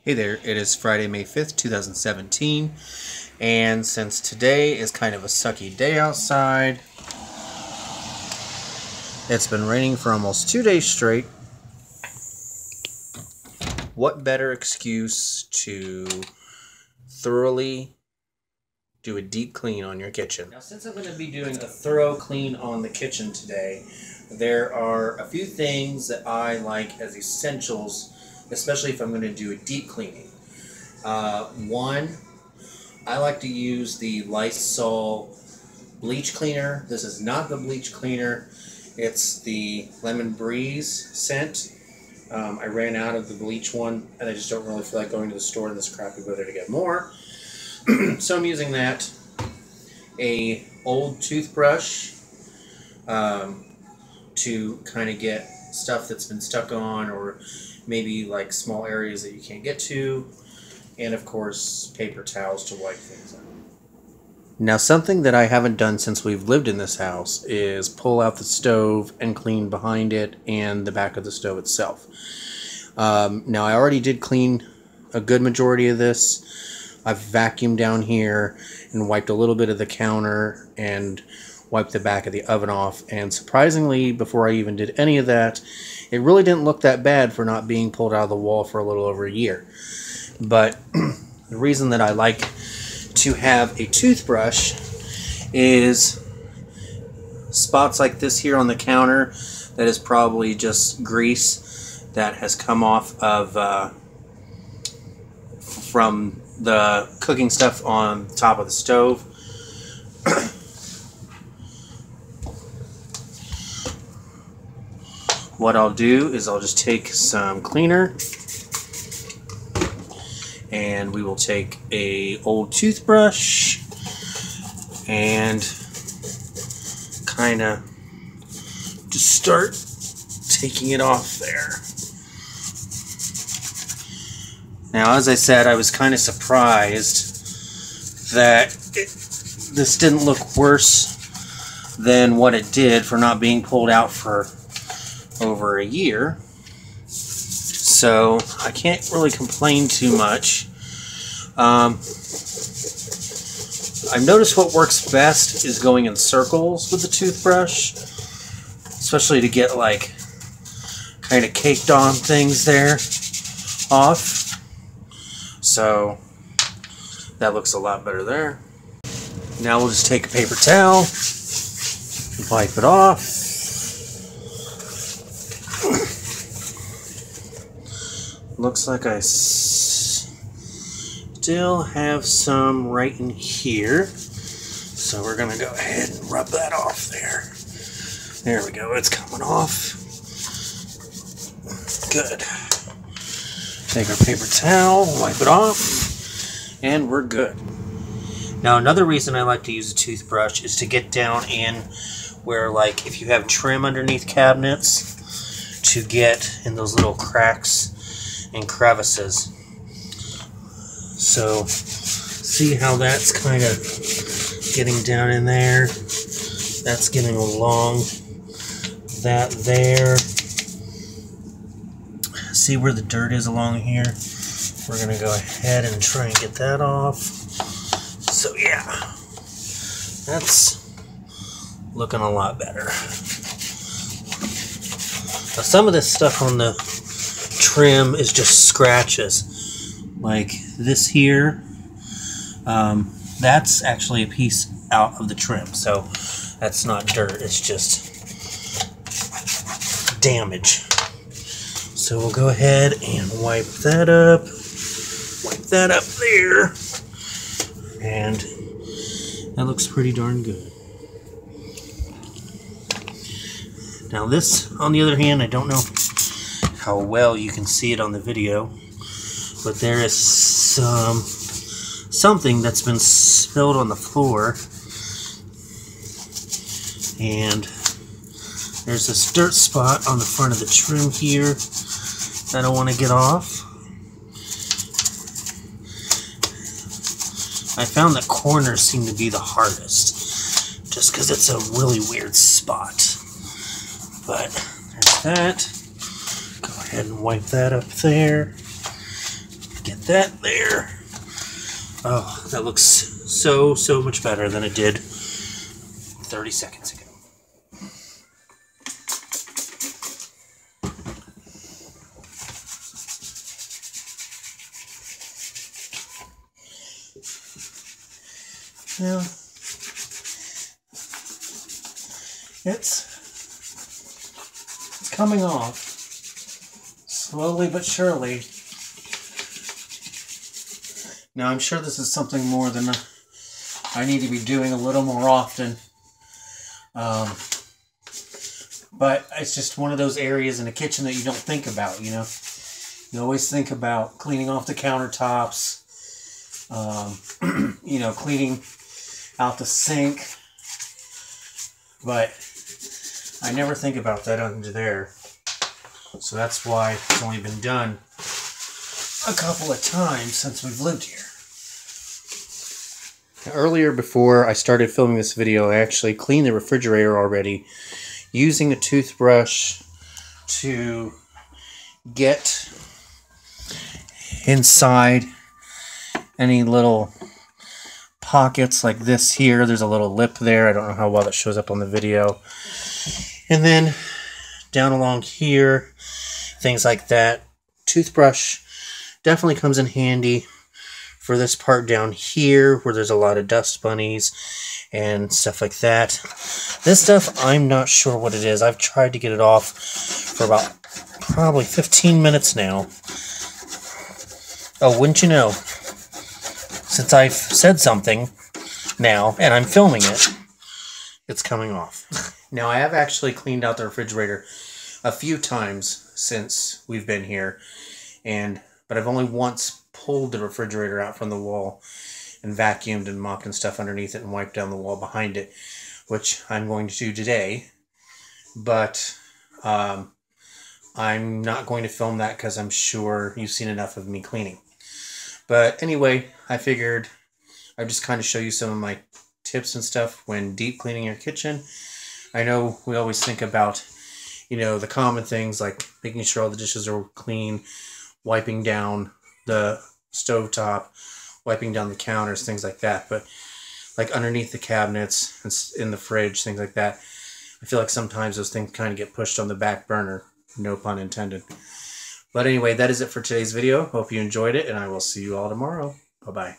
Hey there, it is Friday, May 5th, 2017, and since today is kind of a sucky day outside, it's been raining for almost 2 days straight. What better excuse to thoroughly do a deep clean on your kitchen? Now, since I'm going to be doing a thorough clean on the kitchen today, there are a few things that I like as essentials, especially if I'm going to do a deep cleaning. One, I like to use the Lysol bleach cleaner. This is not the bleach cleaner. It's the Lemon Breeze scent. I ran out of the bleach one, and I just don't really feel like going to the store in this crappy weather to get more. So I'm using that. A old toothbrush to kind of get stuff that's been stuck on, or maybe like small areas that you can't get to. And of course, paper towels to wipe things out. Now, something that I haven't done since we've lived in this house is pull out the stove and clean behind it and the back of the stove itself. Now, I already did clean a good majority of this. I've vacuumed down here and wiped a little bit of the counter and wiped the back of the oven off. And surprisingly, before I even did any of that, it really didn't look that bad for not being pulled out of the wall for a little over a year. But the reason that I like to have a toothbrush is spots like this here on the counter that is probably just grease that has come off of from the cooking stuff on top of the stove. What I'll do is I'll just take some cleaner, and we will take a old toothbrush and kind of just start taking it off there. Now, as I said, I was kind of surprised that this didn't look worse than what it did for not being pulled out for over a year. So I can't really complain too much. I've noticed what works best is going in circles with the toothbrush, especially to get like kind of caked on things there off. So that looks a lot better there. Now we'll just take a paper towel, wipe it off. Looks like I still have some right in here, so we're gonna go ahead and rub that off there. There we go, it's coming off. Good. Take our paper towel, wipe it off, and we're good. Now, another reason I like to use a toothbrush is to get down in where, like, if you have trim underneath cabinets, to get in those little cracks and crevices. So see how that's kind of getting down in there. That's getting along that there. See where the dirt is along here? We're gonna go ahead and try and get that off. So yeah, that's looking a lot better. Now, some of this stuff on the trim is just scratches, like this here. That's actually a piece out of the trim, so that's not dirt, it's just damage. So we'll go ahead and wipe that up there, and that looks pretty darn good. Now this, on the other hand, I don't know how well you can see it on the video, but there is something that's been spilled on the floor, and there's this dirt spot on the front of the trim here that I want to get off. I found that corners seem to be the hardest, just because it's a really weird spot. But there's that. Go ahead and wipe that up there. Get that there. Oh, that looks so much better than it did 30 seconds ago. Now, it's coming off slowly but surely. Now, I'm sure this is something more than I need to be doing a little more often. But it's just one of those areas in the kitchen that you don't think about, you know. You always think about cleaning off the countertops, you know, cleaning out the sink. But I never think about that under there. So that's why it's only been done a couple of times since we've lived here. Earlier, before I started filming this video, I actually cleaned the refrigerator already using a toothbrush to get inside any little pockets like this here. There's a little lip there. I don't know how well that shows up on the video. And then down along here, things like that. Toothbrush definitely comes in handy for this part down here where there's a lot of dust bunnies and stuff like that. This stuff, I'm not sure what it is. I've tried to get it off for about probably 15 minutes now. Oh, wouldn't you know, since I've said something now and I'm filming it, it's coming off. Now, I have actually cleaned out the refrigerator a few times since we've been here, but I've only once pulled the refrigerator out from the wall and vacuumed and mopped and stuff underneath it and wiped down the wall behind it, which I'm going to do today. But I'm not going to film that because I'm sure you've seen enough of me cleaning. But anyway, I figured I'd just kind of show you some of my tips and stuff when deep cleaning your kitchen. I know we always think about, you know, the common things like making sure all the dishes are clean, wiping down the stovetop, wiping down the counters, things like that. But like underneath the cabinets and in the fridge, things like that, I feel like sometimes those things kind of get pushed on the back burner. No pun intended. But anyway, that is it for today's video. Hope you enjoyed it, and I will see you all tomorrow. Bye-bye.